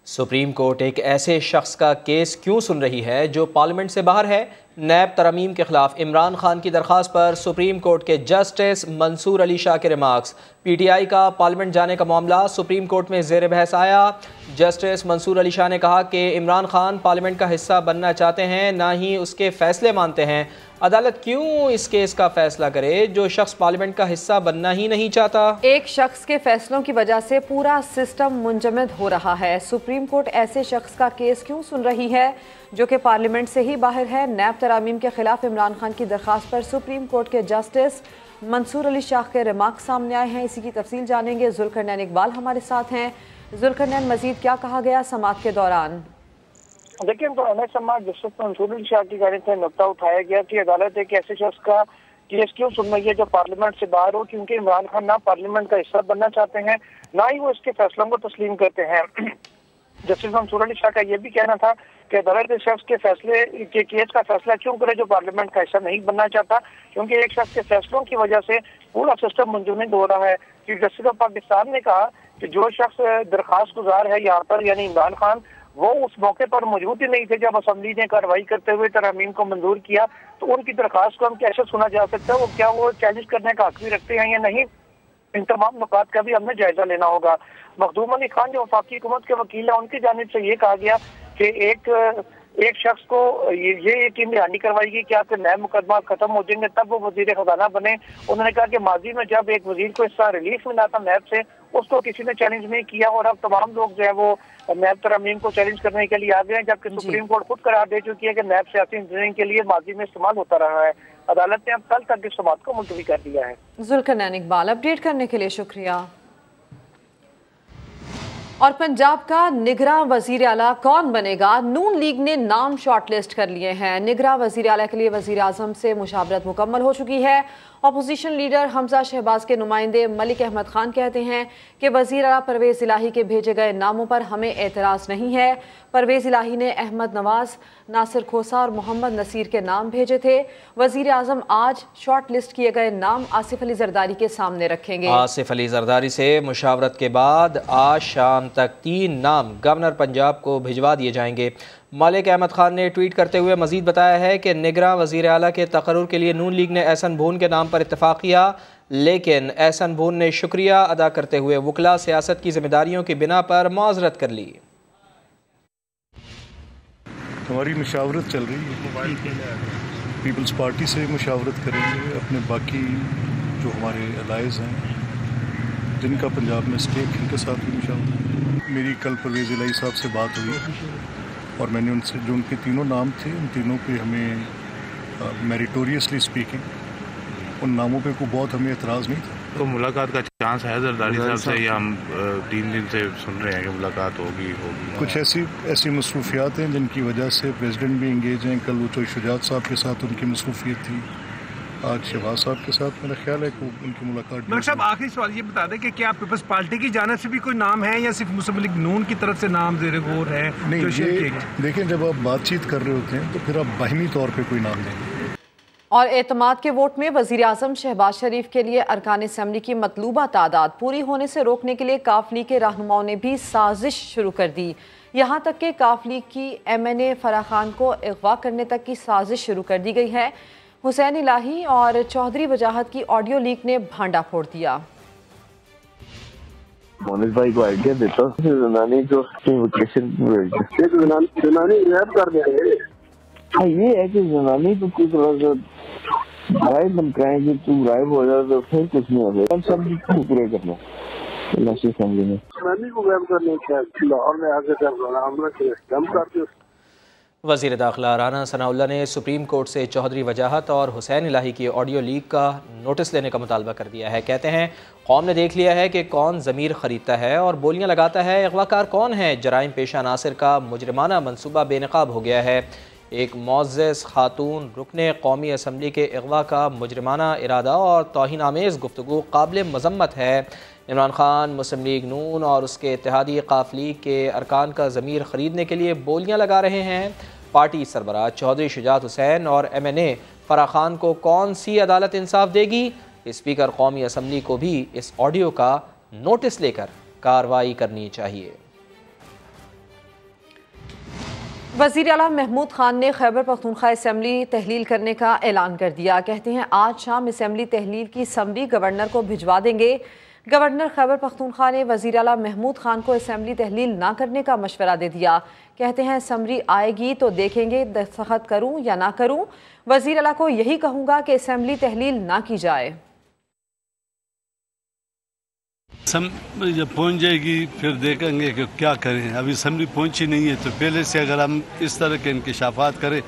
Supreme court एक ऐसे शख्स का केस क्यों सुन रही है जो पार्लियामेंट से बाहर है? नैब तरमीम के खिलाफ इमरान खान की दरख्वास्त पर सुप्रीम कोर्ट के जस्टिस मंसूर अली शाह के रिमार्क्स। पीटीआई का पार्लियामेंट जाने का मामला सुप्रीम कोर्ट में जेर बहस आया। जस्टिस मंसूर अली शाह ने कहा कि इमरान खान पार्लियामेंट का हिस्सा बनना चाहते हैं, ना ही उसके फैसले मानते हैं। अदालत क्यों इस केस का फैसला करे जो शख्स पार्लियामेंट का हिस्सा बनना ही नहीं चाहता? एक शख्स के फैसलों की वजह से पूरा सिस्टम मुंजमद हो रहा है। सुप्रीम कोर्ट ऐसे शख्स का केस क्यों सुन रही है जो कि पार्लियामेंट से ही बाहर है? नैब तरामीम के खिलाफ इमरान खान की दरख्वास्त पर सुप्रीम कोर्ट के जस्टिस मंसूर अली शाह के रिमार्क सामने आए हैं। इसी की तफसील जानेंगे। जुल्करनैन इकबाल हमारे साथ हैं। जुल्करनैन, मजीद क्या कहा गया समाअत के दौरान? देखिए, तो अहमद समाअत जस्टिस मंसूर अली शाह की जानिब से नुक्ता उठाया गया कि अदालत एक ऐसे शख्स का केस क्यों सुन रही है जो पार्लियामेंट से बाहर हो, क्योंकि इमरान खान ना पार्लियामेंट का हिस्सा बनना चाहते हैं, ना ही वो इसके फैसलों को तस्लीम करते हैं। जस्टिस मंसूर अली शाह का यह भी कहना था कि अदालत इस शख्स के फैसले के केस का फैसला क्यों करे जो पार्लियामेंट का हिस्सा नहीं बनना चाहता, क्योंकि एक शख्स के फैसलों की वजह से पूरा सिस्टम मुंजमद हो रहा है। चीफ जस्टिस ऑफ पाकिस्तान ने कहा कि जो शख्स दरखास्त गुजार है यहाँ पर, यानी इमरान खान, वो उस मौके पर मौजूद ही नहीं थे जब असेंबली ने कार्रवाई करते हुए तरमीम को मंजूर किया, तो उनकी दरखास्त को हम कैसे सुना जा सकता है? वो क्या वो चैलेंज करने का हक भी रखते हैं या नहीं? इन तमाम नुकात का भी हमें जायजा लेना होगा। मखदूम अली खान जो वफाकी हुकूमत के वकील है, उनकी जानिब से ये कहा गया कि एक शख्स को ये यकीन दहानी करवाई गई कि आपके नए मुकदमा खत्म हो जाएंगे तब वो वजीर खजाना बने। उन्होंने कहा कि माजी में जब एक वजीर को इसका रिलीफ मिला था नैब से, उसको किसी ने चैलेंज नहीं किया और अब तमाम लोग जो है वो नैब तरमीम को चैलेंज करने के लिए आ गए हैं, जबकि सुप्रीम कोर्ट खुद करार दे चुकी है कि नैब सियासी इंजीनियरिंग के लिए माजी में इस्तेमाल होता रहा है। अदालत ने अब कल तक इस समाअत को मुलतवी कर दिया है। जुल्करनैन इकबाल, अपडेट करने के लिए शुक्रिया। और पंजाब का निगरां वजीर आला कौन बनेगा? नून लीग ने नाम शॉर्टलिस्ट कर लिए हैं। निगरां वजीर आला के लिए वजीर आजम से मुशावरत मुकम्मल हो चुकी है। अपोजिशन लीडर हमजा शहबाज के नुमाइंदे मलिक अहमद खान कहते हैं कि वजीर आला परवेज इलाही के भेजे गए नामों पर हमें एतराज़ नहीं है। परवेज इलाही ने अहमद नवाज, नासिर खोसा और मोहम्मद नसीर के नाम भेजे थे। वजीर आजम आज शॉर्ट लिस्ट किए गए नाम आसिफ अली जरदारी के सामने रखेंगे। आसिफ अली जरदारी से मुशावरत के बाद आज शाम तक 3 नाम गवर्नर पंजाब को भिजवा दिए जाएंगे। मलिक अहमद खान ने ट्वीट करते हुए मजीद बताया है कि निगरां वज़ीर आला के तकर्रुर के लिए नून लीग ने एहसन भून के नाम पर इत्तफाक किया, लेकिन एहसन भून ने शुक्रिया अदा करते हुए वकला सियासत की जिम्मेदारियों की बिना पर माजरत कर ली। हमारी मुशावरत चल रही है, पीपल्स पार्टी से मुशावरत करेंगे, अपने बाकी जो हमारे अलाइज हैं जिनका पंजाब में स्टेक, इनके साथ भी मुशावरत। मेरी कल परवेज़ इलाही साहब से बात हुई और मैंने उनसे जो उनके तीनों नाम थे, उन तीनों पे हमें मेरिटोरियसली स्पीकिंग उन नामों पे को बहुत हमें एतराज़ नहीं था। तो मुलाकात का चांस है जरदारी साहब से, या हम 3 दिन से सुन रहे हैं कि मुलाकात होगी? कुछ ऐसी मसरूफियात हैं जिनकी वजह से प्रेसिडेंट भी इंगेज हैं। कल वो शुजात साहब के साथ उनकी मसरूफियत थी, आज शहबाज साहब के साथ मेरा ख्याल है कि उनकी मुलाकात। मलिक साहब, आखिरी सवाल ये बता दें कि क्या पीपल्स पार्टी की जानिब से भी कोई नाम है या सिर्फ मुस्लिम लीग नून की तरफ से नाम ज़ेरे गौर है? नहीं, ये देखें, जब आप बातचीत कर रहे होते हैं तो फिर आप बाहिमी तौर पर कोई नाम देंगे। और एतमाद के वोट में वजीर आजम शहबाज शरीफ के लिए अरकान असम्बली की मतलूबा तादाद पूरी होने से रोकने के लिए काफ लीग के रहनुमाओं ने भी साजिश शुरू कर दी। यहाँ तक कि काफ लीग की MNA फराह खान को अगवा करने तक की साजिश शुरू कर दी गई है। हुसैन इलाही और चौधरी वजाहत की ऑडियो लीक ने भांडा फोड़ दिया। मोनिस भाई को आइडिया देता हूँ, जनानी जो जनानी रैप कर रहे हैं, ये है कि जनानी तो कुछ राय धमकाएं कि तू गायब हो जाए तो फिर कुछ नहीं होगा। सब पूरे करना असेंबली में जनानी को गायब करने का लाहौर में आगे हमला करते। वज़ीर दाखिला राना सनाउल्लाह ने सुप्रीम कोर्ट से चौधरी वजाहत और हुसैन इलाही की ऑडियो लीक का नोटिस लेने का मुतालबा कर दिया है। कहते हैं कौम ने देख लिया है कि कौन ज़मीर ख़रीदता है और बोलियां लगाता है। अगवाकार कौन है? जराइम पेशा नासिर का मुजरिमाना मनसूबा बेनकाब हो गया है। एक मुअज़्ज़ज़ खातून रुकने कौमी असम्बली के अगवा का मुजरिमाना इरादा और तौहीन आमेज़ गुफ्तगू काबिल मज़म्मत है। इमरान खान मुस्लिम लीग नून और उसके इत्तेहादी काफ लीग के अरकान का ज़मीर ख़रीदने के लिए बोलियां लगा रहे हैं। पार्टी सरबराह चौधरी शुजात हुसैन और MNA फराह खान को कौन सी अदालत इंसाफ देगी? स्पीकर कौमी असम्बली को भी इस ऑडियो का नोटिस लेकर कार्रवाई करनी चाहिए। वज़ीर आला महमूद खान ने खैबर पख्तूनख्वा असम्बली तहलील करने का ऐलान कर दिया। कहते हैं आज शाम असम्बली तहलील की समरी गवर्नर को भिजवा देंगे। गवर्नर खैबर पख्तूनख्वा ने वज़ीर आला महमूद खान को असम्बली तहलील ना करने का मशवरा दे दिया। कहते हैं समरी आएगी तो देखेंगे दस्तखत करूँ या ना करूँ। वज़ीर आला को यही कहूँगा कि असम्बली तहलील ना की जाए। जब पहुंच जाएगी फिर देखेंगे कि क्या करें। अभी असम्बली पहुंची नहीं है तो पहले से अगर हम इस तरह के इंकशाफात करें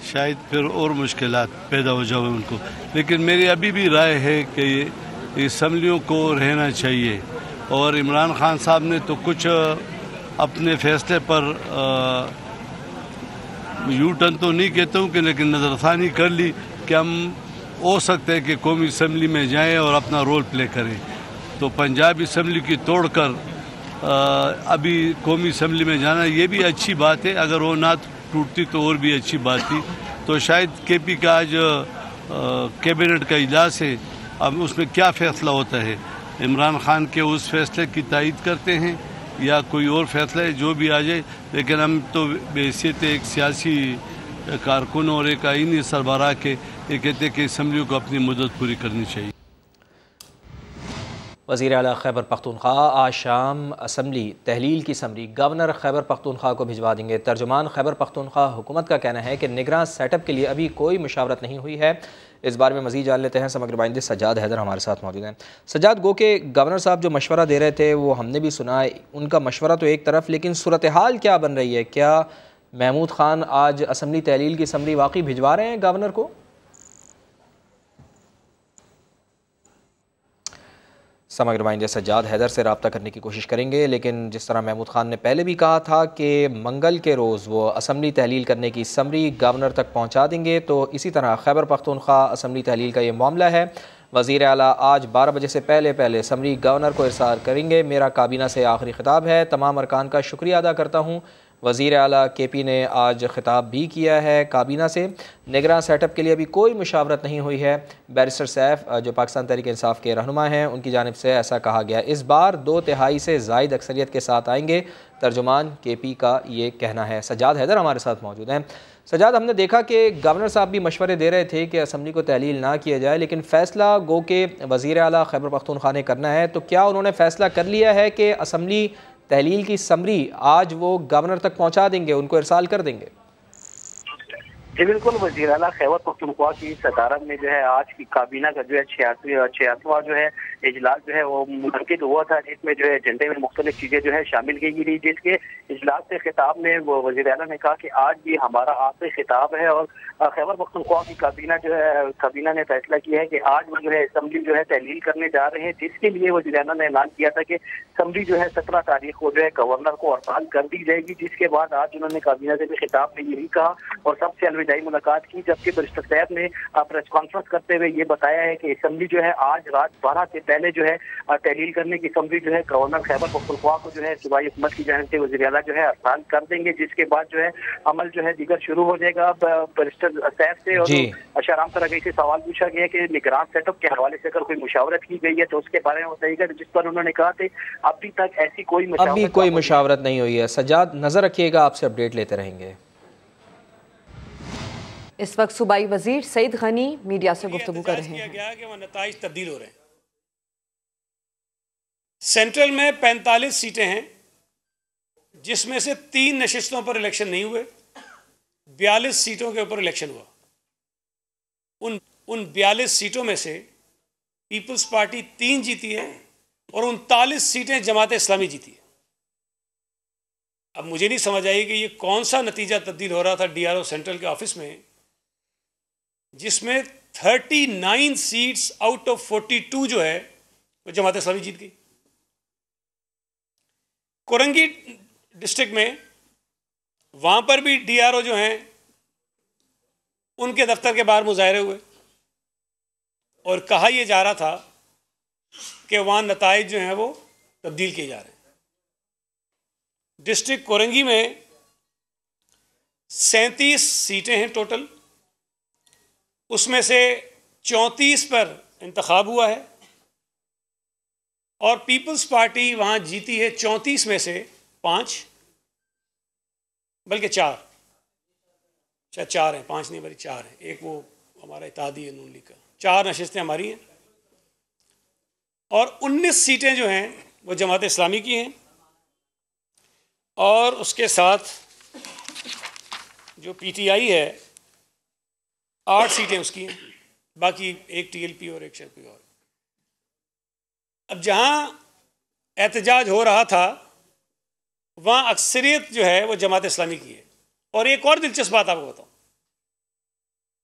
शायद फिर और मुश्किलात पैदा हो जाए उनको। लेकिन मेरी अभी भी राय है कि असम्बलियों को रहना चाहिए। और इमरान खान साहब ने तो कुछ अपने फैसले पर यू टर्न तो नहीं कहता हूँ कि लेकिन नज़रसानी कर ली कि हम हो सकते हैं कि कौमी असम्बली में जाएँ और अपना रोल प्ले करें। तो पंजाब असम्बली की तोड़कर अभी कौमी असम्बली में जाना ये भी अच्छी बात है। अगर वो ना टूटती तो और भी अच्छी बात थी। तो शायद केपी का आज कैबिनेट का इजलास है, अब उसमें क्या फ़ैसला होता है। इमरान खान के उस फैसले की तायीद करते हैं या कोई और फैसला है जो भी आ जाए। लेकिन हम तो बहैसियत एक सियासी कारकुन और एक आईनी सरबराह के ये कहते हैं कि असम्बली को अपनी मुद्दत पूरी करनी चाहिए। वज़ीर आला खैबर पख्तूनख्वा आज शाम असम्बली तहलील की समरी गवर्नर खैबर पख्तूनख्वा को भिजवा देंगे। तर्जुमान खैबर पख्तूनख्वा हुकूमत का कहना है कि निगरान सेटअप के लिए अभी कोई मुशावरत नहीं हुई है। इस बारे में मज़ीद जान लेते हैं। समग्र बाइंदे सज्जाद हैदर हमारे साथ मौजूद हैं। सज्जाद, गो के गवर्नर साहब जो मशवरा दे रहे थे वो हमने भी सुना, उनका मशवरा तो एक तरफ, लेकिन सूरत हाल क्या बन रही है? क्या महमूद खान आज असम्बली तहलील की समरी वाकई भिजवा रहे हैं गवर्नर को? समग्र बाइंदे सज्जाद हैदर से रब्ता करने की कोशिश करेंगे। लेकिन जिस तरह महमूद खान ने पहले भी कहा था कि मंगल के रोज़ वो असम्बली तहलील करने की समरी गवर्नर तक पहुंचा देंगे, तो इसी तरह खैबर पख्तूनख्वा असम्बली तहलील का ये मामला है। वज़ीर आला आज 12 बजे से पहले समरी गवर्नर को इरसाल करेंगे। मेरा काबीना से आखिरी खिताब है, तमाम अरकान का शुक्रिया अदा करता हूँ। वज़ीर आला केपी ने आज ख़िताब भी किया है काबीना से। निगरान सेटअप के लिए अभी कोई मुशावरत नहीं हुई है। बैरिस्टर सैफ जो पाकिस्तान तहरीक इंसाफ के रहनुमा हैं, उनकी जानिब से ऐसा कहा गया। इस बार 2/3 से ज़ायद अक्सरियत के साथ आएंगे, तर्जुमान केपी का ये कहना है। सज्जाद हैदर हमारे साथ मौजूद हैं। सज्जाद, हमने देखा कि गवर्नर साहब भी मशवरे दे रहे थे कि असम्बली को तहलील ना किया जाए, लेकिन फ़ैसला गो के वज़ीर आला खैबर पख्तूनख्वा ने करना है। तो क्या उन्होंने फ़ैसला कर लिया है कि असम्बली तहलील की समरी आज वो गवर्नर तक पहुंचा देंगे, उनको इरसाल कर देंगे? जी बिल्कुल, वज़ीर आला खैबर पख्तूनख्वा की सदारत में जो है आज की काबीना का जो है 86वां जो है इजलास जो है वो मुनक़िद हुआ था, जिसमें जो है एजेंडे में मुख्तलिफ चीजें जो है शामिल की गई। जिसके इजलास से खिताब में वो वज़ीर आला ने कहा कि आज भी हमारा आखिरी खिताब है और खैबर पख्तूनख्वा की काबीना ने फैसला किया है कि आज वो जो है असम्बली जो है तहलील करने जा रहे हैं, जिसके लिए वज़ीर आला ने ऐलान किया था कि असम्बली जो है 17 तारीख को जो है गवर्नर को हड़ताल कर दी जाएगी। जिसके बाद आज उन्होंने काबीना से भी खिताब में यही कहा और सबसे अलविदाई मुलाकात की, जबकि बैरिस्टर साहब ने प्रेस कॉन्फ्रेंस करते हुए ये बताया है कि असम्बली जो है आज रात 12 से पहले जो है तहलील करने की समरी जो है गवर्नर खैबर पख्तूनख्वा को जो है सूबाई हुकूमत की जानिब से वज़ीर आला जो है हड़ताल कर देंगे, जिसके बाद जो है अमल जो है दीगर शुरू हो जाएगा। बैरिस्टर साहब से और शाहराम तरगई से सवाल पूछा गया कि निगरान सेटअप के हवाले से अगर कोई मुशावरत की गई है तो उसके बारे में बताइएगा, जिस पर उन्होंने कहा थे अभी तक ऐसी कोई मुशावरत नहीं हुई है। सज्जाद, नजर रखिएगा, आपसे अपडेट लेते रहेंगे। इस वक्त सूबाई वजीर सईद गनी मीडिया से गुफ्तगू कर रहे हैं। कि वो नताइज तब्दील हो रहे हैं। सेंट्रल में 45 सीटें हैं, जिसमें से 3 नशिस्तों पर इलेक्शन नहीं हुए, 42 सीटों के ऊपर इलेक्शन हुआ। उन 42 सीटों में से पीपल्स पार्टी 3 जीती है और 39 सीटें जमात इस्लामी जीती है। अब मुझे नहीं समझ आई कि ये कौन सा नतीजा तब्दील हो रहा था DRO सेंट्रल के ऑफिस में, जिसमें 39 सीट्स आउट ऑफ 42 जो है वो जमात इस्लामी जीत गई। कोरंगी डिस्ट्रिक्ट में वहां पर भी DRO जो हैं उनके दफ्तर के बाहर मुजाहरे हुए और कहा यह जा रहा था कि वहां नताइज जो हैं वो तब्दील किए जा रहे हैं। डिस्ट्रिक्ट कोरंगी में 37 सीटें हैं टोटल, उसमें से 34 पर इंतखाब हुआ है और पीपल्स पार्टी वहां जीती है 34 में से 5 बल्कि 4। शायद 4 हैं, 5 नहीं, बल्कि 4 हैं। एक वो हमारा इत्तेहादी है नून लीग का। 4 नशिस्तें हमारी हैं और 19 सीटें जो हैं वो जमात इस्लामी की हैं और उसके साथ जो पीटीआई है 8 सीटें उसकी हैं, बाकी एक टीएलपी और एक शेरपी और। अब जहां एहतजाज हो रहा था वहां अक्सरियत जो है वो जमात इस्लामी की है। और एक और दिलचस्प बात आपको बताऊं,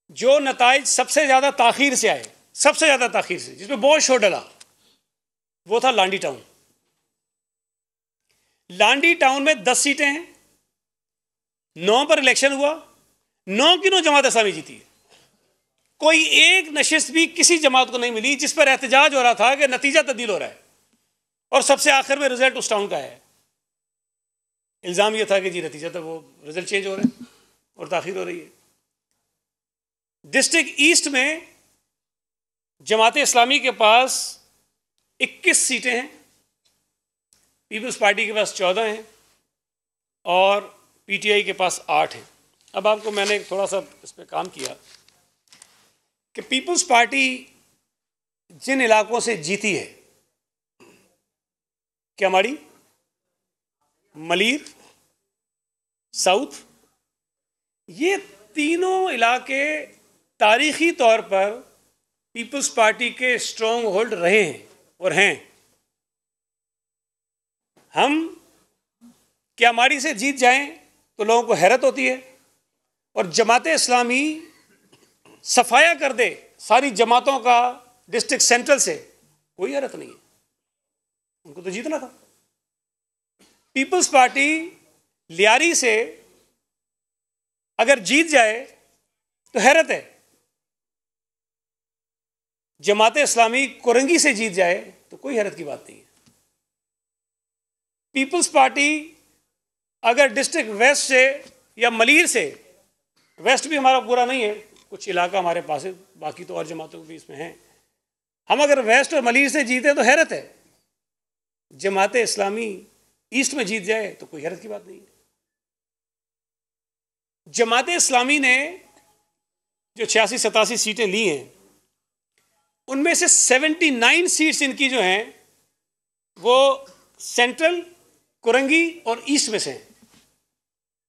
जो नताइज सबसे ज़्यादा ताख़ीर से आए, सबसे ज़्यादा ताख़ीर से, जिसमें बहुत शोर डला, वो था लांडी टाउन। लांडी टाउन में 10 सीटें हैं, 9 पर इलेक्शन हुआ, 9 की 9 जमात इस्लामी जीती है। कोई एक नशिस्त भी किसी जमात को नहीं मिली जिस पर एहतजाज हो रहा था कि नतीजा तब्दील हो रहा है और सबसे आखिर में रिजल्ट उस टाउन का है। इल्ज़ाम यह था कि जी नतीजा तो वो रिजल्ट चेंज हो रहा है और ताख़ीर हो रही है। डिस्ट्रिक्ट ईस्ट में जमात इस्लामी के पास 21 सीटें हैं, पीपल्स पार्टी के पास 14 हैं और पीटीआई के पास 8 हैं। अब आपको मैंने थोड़ा सा इस पर काम किया कि पीपल्स पार्टी जिन इलाकों से जीती है, क्यामाड़ी, मलीर, साउथ, ये तीनों इलाके तारीखी तौर पर पीपल्स पार्टी के स्ट्रॉन्ग होल्ड रहे हैं और हैं। हम क्यामाड़ी से जीत जाएं तो लोगों को हैरत होती है और जमात इस्लामी सफाया कर दे सारी जमातों का डिस्ट्रिक्ट सेंट्रल से, कोई हैरत नहीं है, उनको तो जीतना था। पीपल्स पार्टी लियारी से अगर जीत जाए तो हैरत है, जमात इस्लामी कोरंगी से जीत जाए तो कोई हैरत की बात नहीं है। पीपल्स पार्टी अगर डिस्ट्रिक्ट वेस्ट से या मलीर से, वेस्ट भी हमारा पूरा नहीं है, कुछ इलाका हमारे पास है, बाकी तो और जमातों भी इसमें हैं, हम अगर वेस्ट और मलीर से जीते तो हैरत है, जमात इस्लामी ईस्ट में जीत जाए तो कोई हैरत की बात नहीं है। जमात इस्लामी ने जो 86-87 सीटें ली हैं उनमें से 79 सीट्स इनकी जो हैं वो सेंट्रल, कोरंगी और ईस्ट में से हैं।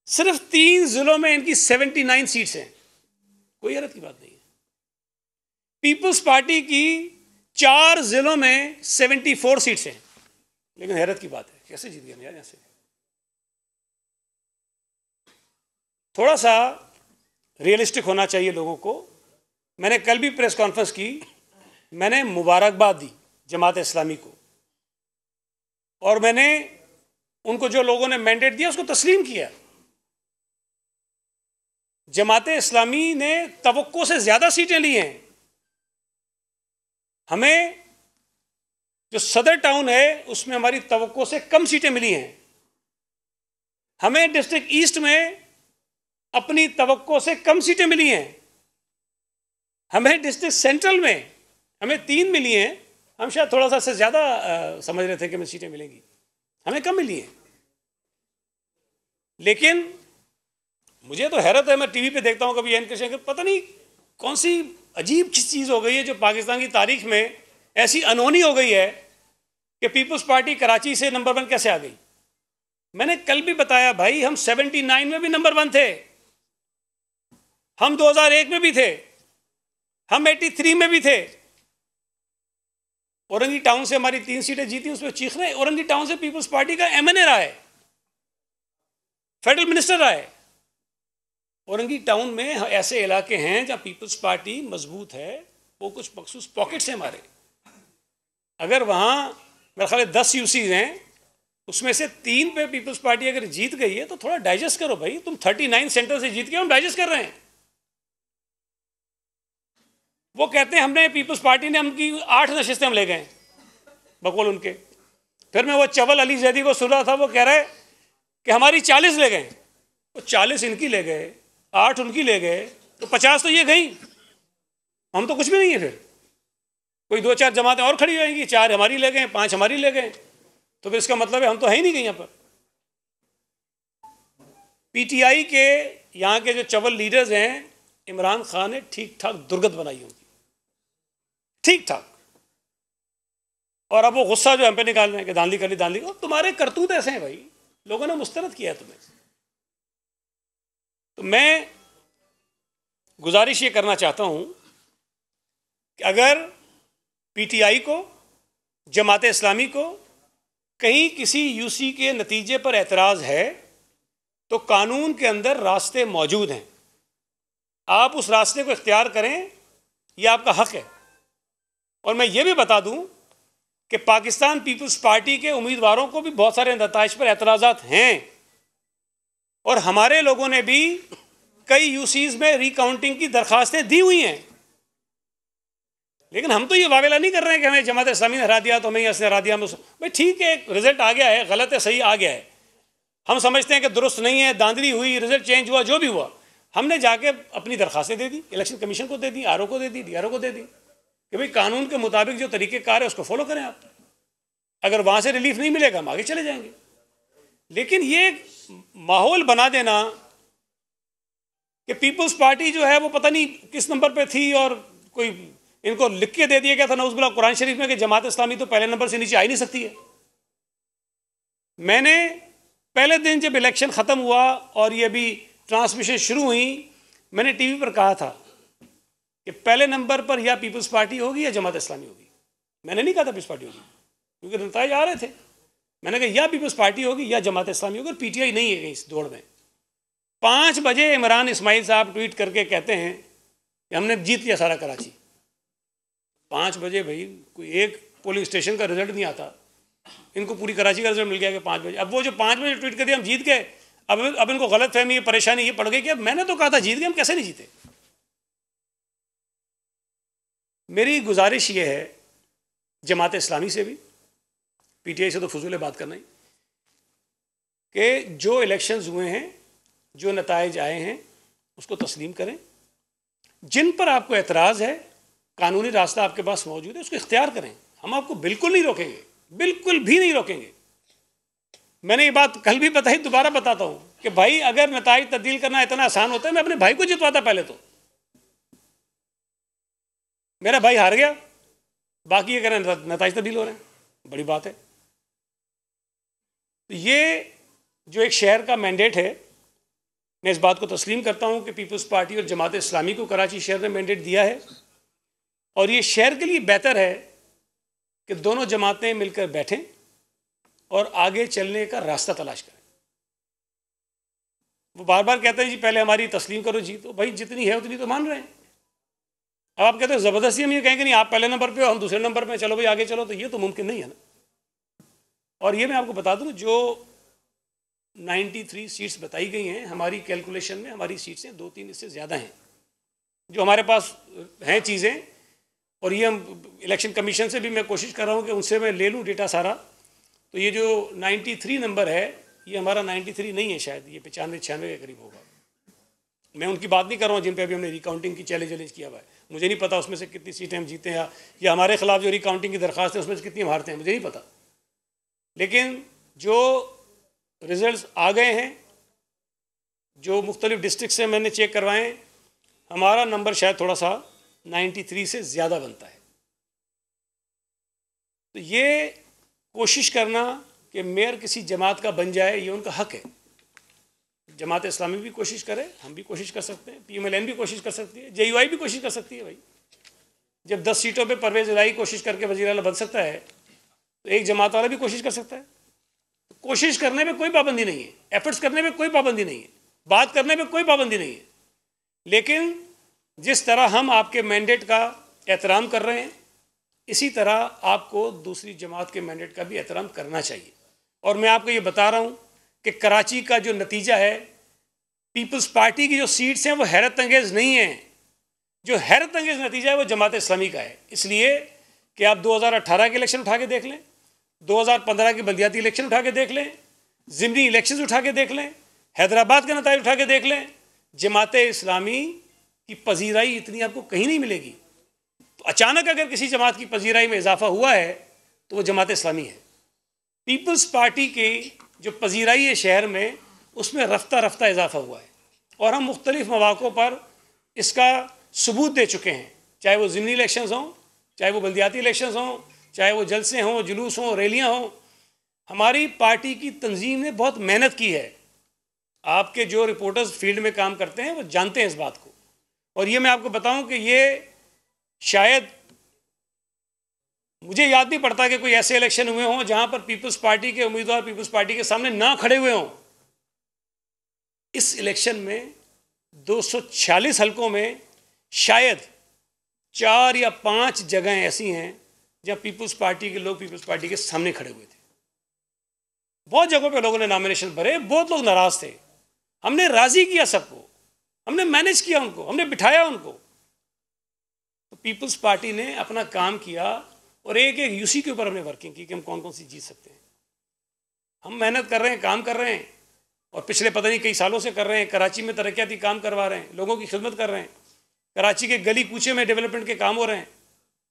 सिर्फ 3 जिलों में इनकी 79 सीट्स हैं, कोई हैरत की बात नहीं है। पीपल्स पार्टी की 4 जिलों में 74 सीट्स हैं, लेकिन हैरत की बात है कैसे जीत गए यार यहाँ से। थोड़ा सा रियलिस्टिक होना चाहिए लोगों को। मैंने कल भी प्रेस कॉन्फ्रेंस की, मैंने मुबारकबाद दी जमात इस्लामी को और मैंने उनको जो लोगों ने मैंडेट दिया उसको तस्लीम किया। जमात इस्लामी ने तवक्को से ज़्यादा सीटें ली हैं। हमें जो सदर टाउन है उसमें हमारी तवक्को से कम सीटें मिली हैं। हमें डिस्ट्रिक्ट ईस्ट में अपनी तवक्को से कम सीटें मिली हैं। हमें डिस्ट्रिक्ट सेंट्रल में हमें 3 मिली हैं, हम शायद थोड़ा सा से ज़्यादा समझ रहे थे कि हमें सीटें मिलेंगी, हमें कम मिली हैं। लेकिन मुझे तो हैरत है, मैं टीवी पे देखता हूँ कभी एनकेशन, पता नहीं कौन सी अजीब चीज़ हो गई है जो पाकिस्तान की तारीख में ऐसी अनहोनी हो गई है कि पीपल्स पार्टी कराची से नंबर 1 कैसे आ गई। मैंने कल भी बताया भाई, हम 79 में भी नंबर 1 थे, हम 2001 में भी थे, हम 83 में भी थे। औरंगी टाउन से हमारी 3 सीटें जीती, उसमें चीखना है। औरंगी टाउन से पीपल्स पार्टी का एमएनए रहा है, फेडरल मिनिस्टर रहा है। औरंगी टाउन में ऐसे इलाके हैं जहां पीपल्स पार्टी मजबूत है, वो कुछ मखसूस पॉकेट्स हैं हमारे। अगर वहां मेरे ख्याल 10 यूसीज हैं, उसमें से 3 पे पीपल्स पार्टी अगर जीत गई है तो थोड़ा डाइजेस्ट करो भाई। तुम 39 सेंटर से जीत के हम डाइजेस्ट कर रहे हैं। वो कहते हैं हमने पीपल्स पार्टी ने हमकी 8 नशिस्तें हम ले गए, बकौल उनके। फिर मैं वो चवल अली जैदी को सुन रहा था, वो कह रहा है कि हमारी 40 ले गए। वो 40 इनकी ले गए, 8 उनकी ले गए, तो 50 तो ये गई, हम तो कुछ भी नहीं है। फिर कोई 2-4 जमातें और खड़ी रहेंगी, 4 हमारी ले गए, 5 हमारी ले गए, तो फिर इसका मतलब है हम तो है ही नहीं कहीं यहाँ पर। पीटीआई के यहाँ के जो चवल लीडर्स हैं, इमरान खान ने ठीक ठाक दुर्गत बनाई होगी, ठीक ठाक। और अब वो गुस्सा जो हम पे निकाल रहे हैं कि धांधली कर ली, धांधली कर, तुम्हारे करतूत ऐसे हैं भाई, लोगों ने मुस्तरद किया है तुम्हें। तो मैं गुजारिश ये करना चाहता हूँ कि अगर पीटीआई को, जमात इस्लामी को कहीं किसी यूसी के नतीजे पर एतराज़ है तो कानून के अंदर रास्ते मौजूद हैं, आप उस रास्ते को इख्तियार करें, यह आपका हक है। और मैं ये भी बता दूं कि पाकिस्तान पीपल्स पार्टी के उम्मीदवारों को भी बहुत सारे नताइज पर एतराज़ात हैं और हमारे लोगों ने भी कई यूसीज में रिकाउंटिंग की दरखास्तें दी हुई हैं। लेकिन हम तो ये वावेला नहीं कर रहे हैं कि हमें जमात इस्लामी ने हरा दिया तो हमें यहाँ हरा दिया। भाई ठीक है, रिजल्ट आ गया है, गलत है सही आ गया है, हम समझते हैं कि दुरुस्त नहीं है, धांधली हुई, रिजल्ट चेंज हुआ, जो भी हुआ, हमने जाके अपनी दरखास्तें दे दी, इलेक्शन कमीशन को दे दी, आरओ को दे दी, डीआरओ को दे दी कि भाई कानून के मुताबिक जो तरीक़ेकार है उसको फॉलो करें आप। अगर वहाँ से रिलीफ नहीं मिलेगा हम आगे चले जाएंगे। लेकिन ये माहौल बना देना कि पीपल्स पार्टी जो है वो पता नहीं किस नंबर पे थी और कोई इनको लिख के दे दिया गया था नौज़ुबिल्लाह कुरान शरीफ में कि जमात इस्लामी तो पहले नंबर से नीचे आ ही नहीं सकती है। मैंने पहले दिन जब इलेक्शन ख़त्म हुआ और ये अभी ट्रांसमिशन शुरू हुई, मैंने टीवी पर कहा था कि पहले नंबर पर या पीपल्स पार्टी होगी या जमात इस्लामी होगी। मैंने नहीं कहा था पीपल्स पार्टी होगी क्योंकि नताइज आ रहे थे। मैंने कहा या पीपल्स पार्टी होगी या जमात इस्लामी होगी, और पीटीआई नहीं है कहीं इस दौड़ में। 5 बजे इमरान इस्माइल साहब ट्वीट करके कहते हैं कि हमने जीत लिया सारा कराची। 5 बजे भाई कोई एक पोलिंग स्टेशन का रिजल्ट नहीं आता, इनको पूरी कराची का रिजल्ट मिल गया कि 5 बजे। अब वो जो 5 बजे ट्वीट कर दिया हम जीत गए, अब इनको गलत फहमी, परेशानी ये पड़ गई कि अब मैंने तो कहा था जीत गए, हम कैसे नहीं जीते। मेरी गुजारिश ये है जमात इस्लामी से भी, पीटीआई से तो फजूल बात करना ही, कि जो इलेक्शंस हुए हैं, जो नताइज आए हैं उसको तस्लीम करें। जिन पर आपको एतराज़ है, कानूनी रास्ता आपके पास मौजूद है, उसको इख्तियार करें। हम आपको बिल्कुल नहीं रोकेंगे, बिल्कुल भी नहीं रोकेंगे। मैंने ये बात कल भी बताई, दोबारा बताता हूँ कि भाई अगर नताइज तब्दील करना इतना आसान होता है, मैं अपने भाई को जितवाता पहले तो। मेरा भाई हार गया, बाकी ये कह रहे हैं नताइज तब्दील हो रहे हैं, बड़ी बात है। तो ये जो एक शहर का मैंडेट है, मैं इस बात को तस्लीम करता हूँ कि पीपल्स पार्टी और जमात इस्लामी को कराची शहर ने मैंडेट दिया है, और ये शहर के लिए बेहतर है कि दोनों जमातें मिलकर बैठें और आगे चलने का रास्ता तलाश करें। वो बार बार कहते हैं जी पहले हमारी तस्लीम करो जी, तो भाई जितनी है उतनी तो मान रहे हैं। अब आप कहते हो ज़बरदस्ती हम ये कहेंगे नहीं आप पहले नंबर पे हो हम दूसरे नंबर पे, चलो भाई आगे चलो, तो ये तो मुमकिन नहीं है ना। और ये मैं आपको बता दूँ, जो 93 सीट्स बताई गई हैं हमारी कैलकुलेशन में, हमारी सीट्सें 2-3 इससे ज़्यादा हैं जो हमारे पास हैं चीज़ें। और ये हम इलेक्शन कमीशन से भी मैं कोशिश कर रहा हूँ कि उनसे मैं ले लूँ डेटा सारा। तो ये जो 93 नंबर है, ये हमारा 93 नहीं है, शायद ये 95-96 के करीब होगा। मैं उनकी बात नहीं कर रहा हूँ जिन पे अभी हमने रिकाउंटिंग की चैलेंज किया हुआ है। मुझे नहीं पता उसमें से कितनी सीटें हम जीते हैं, या हमारे खिलाफ जो रिकाउंटिंग की दरख्वास्त है उसमें से कितनी हम हारते हैं, मुझे नहीं पता। लेकिन जो रिजल्ट्स आ गए हैं, जो मुख्तलिफ डिस्ट्रिक्ट से मैंने चेक करवाए हैं, हमारा नंबर शायद थोड़ा सा 93 से ज़्यादा बनता है। तो ये कोशिश करना कि मेयर किसी जमात का बन जाए, ये उनका हक है। जमात इस्लामी भी कोशिश करे, हम भी कोशिश कर सकते हैं, PMLN भी कोशिश कर सकती है, JUI भी कोशिश कर सकती है। भाई जब 10 सीटों पे परवेज़ इलाही कोशिश करके वज़ीर आला बन सकता है, तो एक जमात वाला भी कोशिश कर सकता है। कोशिश करने में कोई पाबंदी नहीं है, एफर्ट्स करने में कोई पाबंदी नहीं है, बात करने में कोई पाबंदी नहीं है। लेकिन जिस तरह हम आपके मैंडेट का एहतराम कर रहे हैं, इसी तरह आपको दूसरी जमात के मैंडेट का भी एहतराम करना चाहिए। और मैं आपको ये बता रहा हूँ कि कराची का जो नतीजा है, पीपल्स पार्टी की जो सीट्स हैं वो हैरत अंगेज़ नहीं है। जो हैरत अंगेज़ नतीजा है वो जमात इस्लामी का है। इसलिए कि आप 2018 के इलेक्शन उठा के देख लें, 2015 की बल्दियाती इलेक्शन उठा के देख लें, ज़िमनी इलेक्शन उठा के देख लें, हैदराबाद के नतीजे उठा के देख लें, जमात इस्लामी की पजीराई इतनी आपको कहीं नहीं मिलेगी। तो अचानक अगर किसी जमात की पजीराई में इजाफा हुआ है तो वो जमात इस्लामी है। पीपल्स पार्टी की जो पजीराई है शहर में, उसमें रफ्ता रफ्ता इजाफा हुआ है, और हम मुख्तलिफ मौक़ों पर इसका सबूत दे चुके हैं, चाहे वो ज़िमनी इलेक्शंस हों, चाहे वो बल्दियाती इलेक्शंस हों, चाहे वो जलसे हों, जुलूस हों, रैलियाँ हों। हमारी पार्टी की तंजीम ने बहुत मेहनत की है। आपके जो रिपोर्टर्स फील्ड में काम करते हैं वो जानते हैं इस बात को। और ये मैं आपको बताऊं कि ये शायद मुझे याद नहीं पड़ता कि कोई ऐसे इलेक्शन हुए हों जहां पर पीपल्स पार्टी के उम्मीदवार पीपल्स पार्टी के सामने ना खड़े हुए हों। इस इलेक्शन में 246 हलकों में शायद 4 या 5 जगहें ऐसी हैं जहां पीपल्स पार्टी के लोग पीपल्स पार्टी के सामने खड़े हुए थे। बहुत जगहों पे लोगों ने नॉमिनेशन भरे, बहुत लोग नाराज थे। हमने राजी किया सबको, हमने मैनेज किया उनको, हमने बिठाया उनको। तो पीपल्स पार्टी ने अपना काम किया और एक एक यूसी के ऊपर हमने वर्किंग की कि हम कौन कौन सी जीत सकते हैं। हम मेहनत कर रहे हैं, काम कर रहे हैं और पिछले पता नहीं कई सालों से कर रहे हैं। कराची में तरक्याती काम करवा रहे हैं, लोगों की खिदमत कर रहे हैं। कराची के गली कूचे में डेवलपमेंट के काम हो रहे हैं।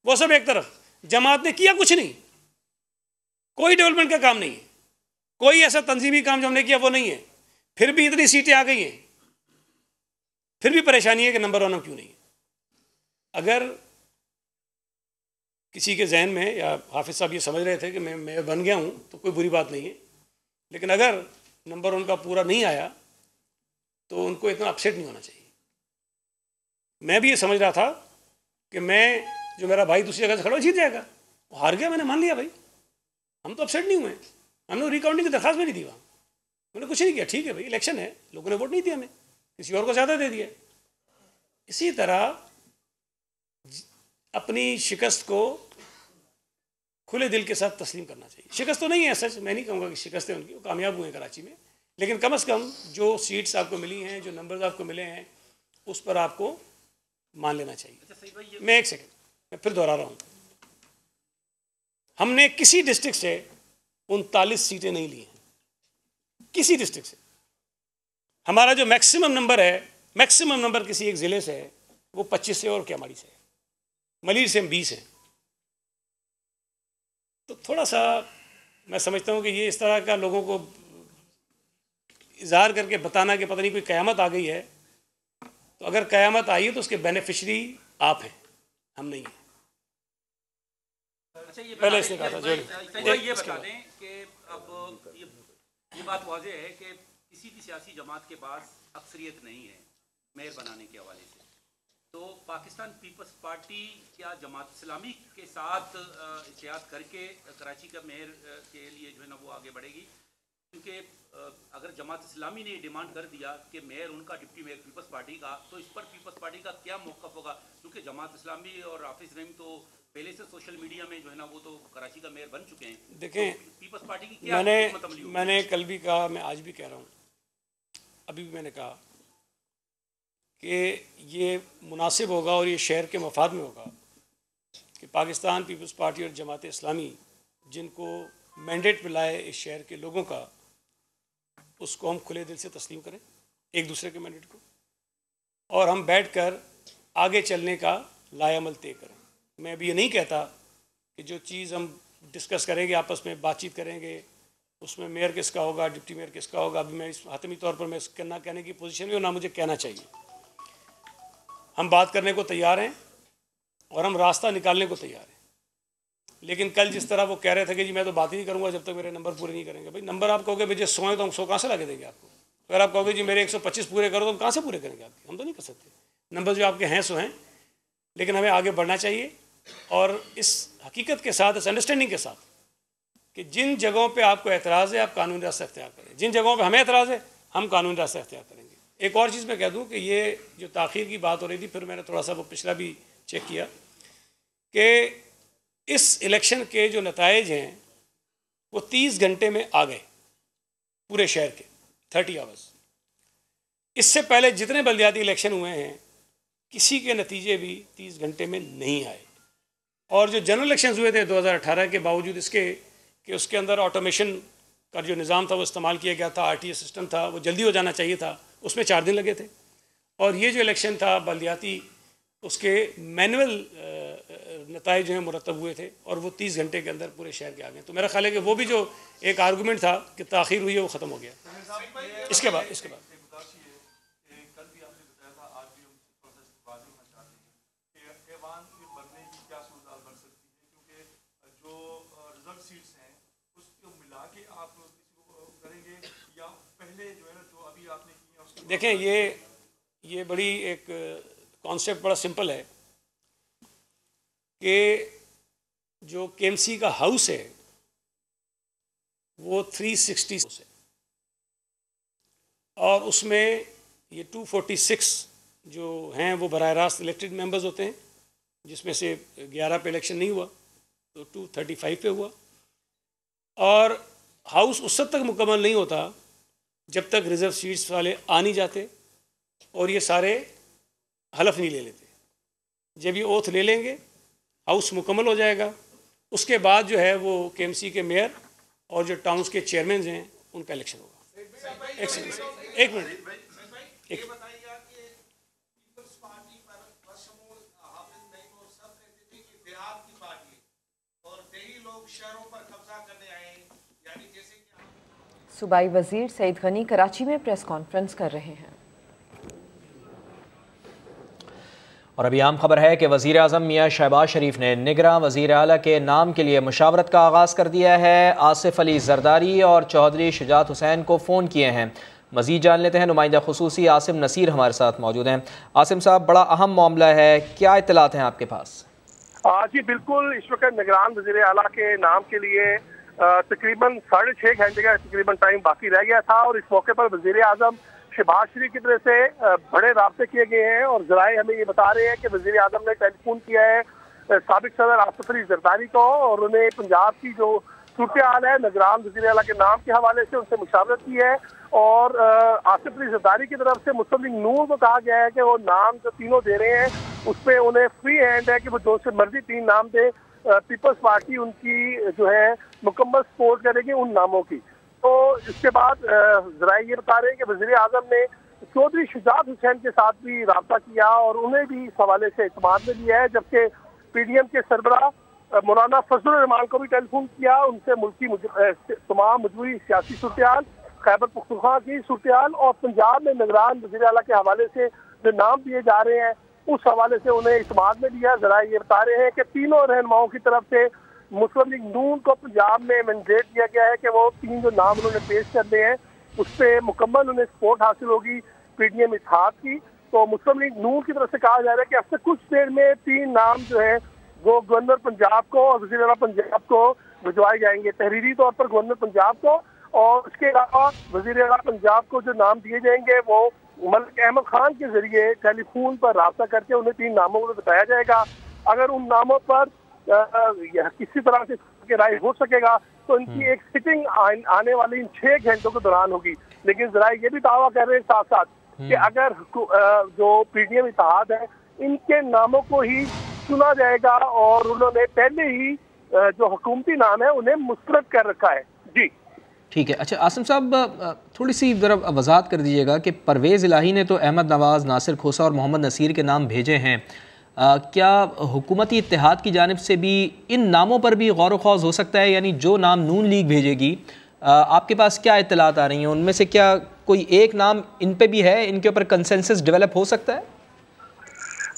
वो सब एक तरफ, जमात ने किया कुछ नहीं, कोई डेवलपमेंट का काम नहीं है, कोई ऐसा तंजीमी काम जो हमने किया वो नहीं है। फिर भी इतनी सीटें आ गई हैं, फिर भी परेशानी है कि नंबर 1 हम क्यों नहीं है। अगर किसी के जहन में या हाफिज साहब ये समझ रहे थे कि मैं बन गया हूँ तो कोई बुरी बात नहीं है, लेकिन अगर नंबर उनका पूरा नहीं आया तो उनको इतना अपसेट नहीं होना चाहिए। मैं भी ये समझ रहा था कि मैं जो मेरा भाई दूसरी जगह से खड़ा जीत जाएगा, वो हार गया, मैंने मान लिया भाई। हम तो अपसेट नहीं हुए, हमने रिकाउंटिंग की दरख्वास्त भी नहीं दी वहाँ, मैंने कुछ नहीं किया। ठीक है भाई, इलेक्शन है, लोगों ने वोट नहीं दिया, हमें किसी और को ज़्यादा दे दिया। इसी तरह अपनी शिकस्त को खुले दिल के साथ तस्लीम करना चाहिए। शिकस्त तो नहीं है सच, मैं नहीं कहूँगा कि शिकस्त है उनकी, वो कामयाब हुए हैं कराची में, लेकिन कम से कम जो सीट्स आपको मिली हैं, जो नंबर्स आपको मिले हैं, उस पर आपको मान लेना चाहिए। मैं एक सेकंड, मैं फिर दोहरा रहा हूँ, हमने किसी डिस्ट्रिक्ट से 39 सीटें नहीं ली हैं, किसी डिस्ट्रिक्ट से। हमारा जो मैक्सिमम नंबर है, मैक्सिमम नंबर किसी एक ज़िले से है, वो 25 से और क्यामाड़ी से है, मलिर से हम 20 हैं। तो थोड़ा सा मैं समझता हूँ कि ये इस तरह का लोगों को इजहार करके बताना कि पता नहीं कोई क़यामत आ गई है, तो अगर क़यामत आई है तो उसके बेनिफिशरी आप हैं, हम नहीं हैं। अच्छा, ये पहले इसने कहा था जो ये बता दें कि अब ये बात वाज़ेह है कि किसी भी सियासी जमात के पास अक्सरियत नहीं है मेयर बनाने के हवाले से। तो पाकिस्तान पीपल्स पार्टी क्या जमात इस्लामी के साथ इत्तेहाद करके कराची का मेयर के लिए जो है ना वो आगे बढ़ेगी? क्योंकि अगर जमात इस्लामी ने डिमांड कर दिया कि मेयर उनका डिप्टी मेयर पीपल्स पार्टी का, तो इस पर पीपल्स पार्टी का क्या मौक़िफ़ होगा? क्योंकि जमात इस्लामी और हाफिज रहीम तो पहले से सोशल मीडिया में जो है ना वो तो कराची का मेयर बन चुके हैं। देखें, तो पीपल्स पार्टी की क्या मैंने कल भी कहा, मैं आज भी कह रहा हूँ, अभी भी मैंने कहा कि ये मुनासिब होगा और ये शहर के मफाद में होगा कि पाकिस्तान पीपल्स पार्टी और जमात इस्लामी जिनको मैंडेट मिलाए इस शहर के लोगों का, उसको हम खुले दिल से तस्लीम करें एक दूसरे के मैंडेट को, और हम बैठकर आगे चलने का लायामल तय करें। मैं अभी ये नहीं कहता कि जो चीज़ हम डिस्कस करेंगे, आपस में बातचीत करेंगे, उसमें मेयर किसका होगा, डिप्टी मेयर किसका होगा, अभी मैं इस हातमी तौर पर मैं इसका ना कहने की पोजीशन में हूँ, ना मुझे कहना चाहिए। हम बात करने को तैयार हैं और हम रास्ता निकालने को तैयार हैं। लेकिन कल जिस तरह वो कह रहे थे कि जी मैं तो बात ही नहीं करूँगा जब तक मेरे नंबर पूरे नहीं करेंगे। भाई नंबर आप कहोगे मुझे 100 है तो हम 100 कहाँ से लगे देंगे आपको? अगर आप कहोगे जी मेरे 125 पूरे करो तो हम कहाँ से पूरे करेंगे आपके? हम तो नहीं कर सकते। नंबर जो आपके हैं 100 हैं, लेकिन हमें आगे बढ़ना चाहिए और इस हकीकत के साथ, इस अंडरस्टैंडिंग के साथ कि जिन जगहों पर आपको एतराज़ है आप कानूनी रास्ता अख्तियार करें, जिन जगहों पर हमें एतराज़ है हम कानूनी रास्ता अख्तियार करेंगे। एक और चीज़ मैं कह दूं कि ये जो ताख़ीर की बात हो रही थी, फिर मैंने थोड़ा सा वो पिछला भी चेक किया कि इस इलेक्शन के जो नताइज हैं वो 30 घंटे में आ गए पूरे शहर के, 30 आवर्स। इससे पहले जितने बल्दियाती इलेक्शन हुए हैं किसी के नतीजे भी 30 घंटे में नहीं आए। और जो जनरल इलेक्शन हुए थे 2018 के बावजूद इसके कि उसके अंदर ऑटोमेशन का जो निज़ाम था वो इस्तेमाल किया गया था, RTS सिस्टम था, वो जल्दी हो जाना चाहिए था, उसमें 4 दिन लगे थे। और ये जो इलेक्शन था बल्दियाती, उसके मैनुअल नताइज जो हैं मुरतब हुए थे और वो 30 घंटे के अंदर पूरे शहर के आ गए। तो मेरा ख्याल है कि वो भी जो एक आर्गूमेंट था कि ताख़ीर हुई है वो ख़त्म हो गया। इसके बाद सीट्स हैं उसको मिला के आप करेंगे या पहले जो है ना जो अभी आपने किया उसके? देखें, ये बड़ी एक कॉन्सेप्ट बड़ा सिंपल है कि जो केएमसी का हाउस है वो 360 है और उसमें ये 246 जो हैं वो बराह रास्त इलेक्टेड मेंबर्स होते हैं, जिसमें से 11 पे इलेक्शन नहीं हुआ तो 235 पे हुआ। और हाउस उस तक मुकम्मल नहीं होता जब तक रिजर्व सीट्स वाले आ नहीं जाते और ये सारे हलफ नहीं ले लेते। जब ये ओथ ले लेंगे हाउस मुकम्मल हो जाएगा, उसके बाद जो है वो केएमसी के मेयर और जो टाउन्स के चेयरमैन हैं उनका इलेक्शन होगा। एक मिनट सूबाई वजीर सईद गनी कराची में प्रेस कॉन्फ्रेंस कर रहे हैं। और अभी आम खबर है कि वज़ीर आज़म मियाँ शहबाज शरीफ ने निगरां वज़ीर आला के नाम के लिए मुशावरत का आगाज़ कर दिया है। आसिफ अली जरदारी और चौधरी शुजात हुसैन को फ़ोन किए हैं। मज़ीद जान लेते हैं, नुमाइंदा खुसूसी आसिम नसीर हमारे साथ मौजूद हैं। आसिम साहब, बड़ा अहम मामला है, क्या इत्तलात हैं आपके पास? जी बिल्कुल, इस वक्त निगरान वज़ीर आला के नाम के लिए तकरीबन 6.5 घंटे का तकरीबन टाइम बाकी रह गया था और इस मौके पर वज़ीर आज़म शहबाज शरीफ की तरफ से बड़े राब्ते किए गए हैं और जराए हमें ये बता रहे हैं कि वज़ीर आज़म ने टेलीफोन किया है साबिक सदर आसिफ अली जरदारी को और उन्हें पंजाब की जो सूरत हाल है निगरान वज़ीर आला के नाम के हवाले से उनसे मुशावरत की है। और आसिफ अली जरदारी की तरफ से मुस्लिम लीग नून को कहा गया है कि वो नाम जो तीनों दे रहे हैं उस पर उन्हें फ्री हैंड है कि वो जो से मर्जी 3 नाम दे। पीपल्स पार्टी उनकी जो है मुकम्मल सपोर्ट करेगी उन नामों की। तो इसके बाद जरा ये बता रहे हैं कि वज़ीर आज़म ने चौधरी शुजात हुसैन के साथ भी रब्ता किया और उन्हें भी इस हवाले से इत्मीनान में लिया है, जबकि पीडीएम के सरबराह मौलाना फजलुर रहमान को भी टेलीफोन किया। उनसे मुल्की तमाम मजबूरी सियासी सूरत, खैबर पख्तूनख्वा की सूरत और पंजाब में निगरान वज़ीर आला के हवाले से जो नाम दिए जा रहे हैं उस हवाले से उन्हें इत्मीनान में लिया। जरा ये बता रहे हैं कि तीनों रहनुमाओं की तरफ से मुस्लिम लीग नून को पंजाब में मैंडेट दिया गया है कि वो 3 जो नाम उन्होंने पेश करने हैं उस पर मुकम्मल उन्हें सपोर्ट हासिल होगी पीडीएम इत्तेहाद की। तो मुस्लिम लीग नून की तरफ से कहा जा रहा है कि अब से कुछ देर में 3 नाम जो है वो गवर्नर पंजाब को और वज़ीर आला पंजाब को भिजवाए जाएंगे, तहरीरी तौर पर गवर्नर पंजाब को। और उसके अलावा वज़ीर आला पंजाब को जो नाम दिए जाएंगे वो मलिक अहमद खान के जरिए टेलीफोन पर रब्ता करके उन्हें 3 नामों को बताया जाएगा। अगर उन नामों पर किसी तरह से राय हो सकेगा तो इनकी एक सिटिंग आने वाली इन 6 घंटों के दौरान होगी। लेकिन जरा ये भी दावा कर रहे हैं साथ साथ कि अगर जो पीडीएम इत्तेहाद है इनके नामों को ही चुना जाएगा और उन्होंने पहले ही जो हुकूमती नाम है उन्हें मुस्तरद कर रखा है। जी ठीक है। अच्छा आसिम साहब, थोड़ी सी ज़रा वजाहत कर दीजिएगा कि परवेज़ इलाही ने तो अहमद नवाज़, नासिर खोसा और मोहम्मद नसीर के नाम भेजे हैं, क्या हुकूमती इत्तेहाद की जानिब से भी इन नामों पर भी गौर व खौज हो सकता है? यानी जो नाम नून लीग भेजेगी, आपके पास क्या इत्तलात आ रही हैं, उनमें से क्या कोई एक नाम इन पे भी है, इनके ऊपर कंसेंसस डेवलप हो सकता है?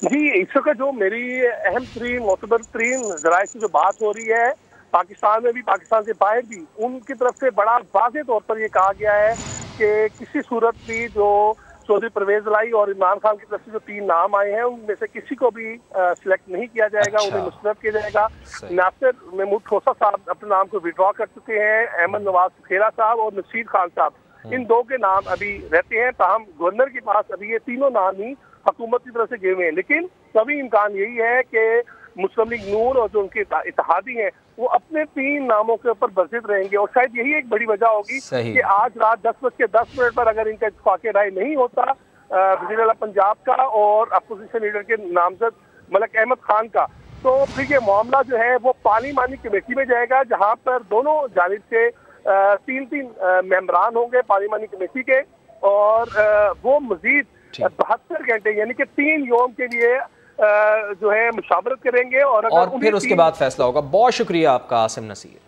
जी, इस वक्त जो मेरी अहम तरीन मोतबर तरीन जराए से जो बात हो रही है पाकिस्तान में भी, पाकिस्तान से बाहर भी, उनकी तरफ से बड़ा वाज़ेह तौर पर यह कहा गया है कि किसी सूरत भी जो चौधरी परवेज इलाही और इमरान खान की तरफ से जो 3 नाम आए हैं उनमें से किसी को भी सिलेक्ट नहीं किया जाएगा। उन्हें मुस्तरद किया जाएगा। नासिर महमूद खोसा साहब अपने नाम को विड्रॉ कर चुके हैं, अहमद नवाज सुखेरा साहब और नसीर खान साहब, इन 2 के नाम अभी रहते हैं। ताहम गवर्नर के पास अभी ये तीनों नाम ही हुकूमत की तरफ से गए हुए हैं। लेकिन तभी इम्कान यही है कि मुस्लिम लीग नून और जो उनके इत्तेहादी हैं वो अपने 3 नामों के ऊपर बरसित रहेंगे और शायद यही एक बड़ी वजह होगी कि आज रात 10:10 पर अगर इनका इत्तेफाक राय नहीं होता वज़ीर आला पंजाब का और अपोजिशन लीडर के नामजद मलिक अहमद खान का, तो फिर ये मामला जो है वो पार्लिमानी कमेटी में जाएगा, जहां पर दोनों जानिब से 3 मेंबरान होंगे पार्लिमानी कमेटी के और वो मजीद 72 घंटे यानी कि 3 यौम के लिए जो है मुशावरत करेंगे और फिर उसके बाद फैसला होगा। बहुत शुक्रिया आपका आसिम नसीर।